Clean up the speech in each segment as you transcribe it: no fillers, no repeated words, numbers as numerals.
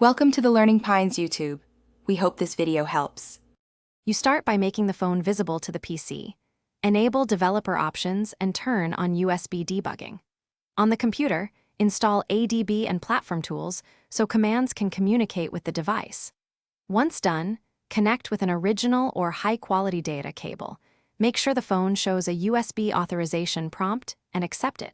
Welcome to the Learning Pines YouTube. We hope this video helps. You start by making the phone visible to the PC. Enable developer options and turn on USB debugging. On the computer, install ADB and platform tools so commands can communicate with the device. Once done, connect with an original or high-quality data cable. Make sure the phone shows a USB authorization prompt and accept it.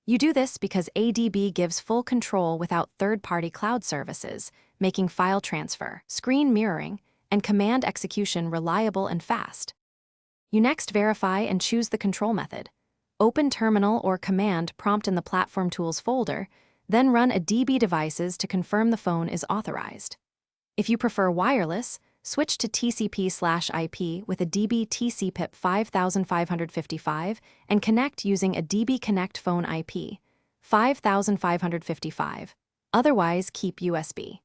You do this because ADB gives full control without third-party cloud services, making file transfer, screen mirroring, and command execution reliable and fast. You next verify and choose the control method. Open Terminal or Command prompt in the Platform Tools folder, then run a DB devices to confirm the phone is authorized. If you prefer wireless, switch to TCP/IP with a DB TCP/IP 5555 and connect using a DB Connect phone IP 5555. Otherwise, keep USB.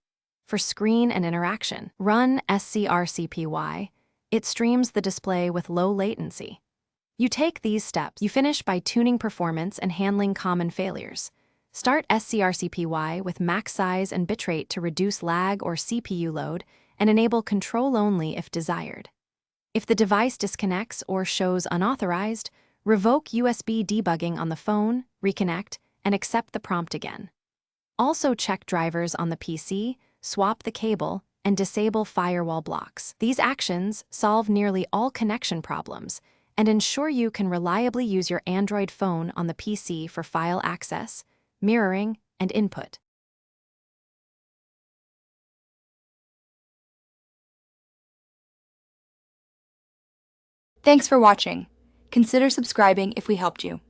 For screen and interaction, run SCRCPY. It streams the display with low latency. You take these steps. You finish by tuning performance and handling common failures. Start SCRCPY with max size and bitrate to reduce lag or CPU load, and enable control only if desired. If the device disconnects or shows unauthorized, revoke USB debugging on the phone, reconnect, and accept the prompt again. Also check drivers on the PC, swap the cable, and disable firewall blocks. These actions solve nearly all connection problems and ensure you can reliably use your Android phone on the PC for file access, mirroring, and input. Thanks for watching. Consider subscribing if we helped you.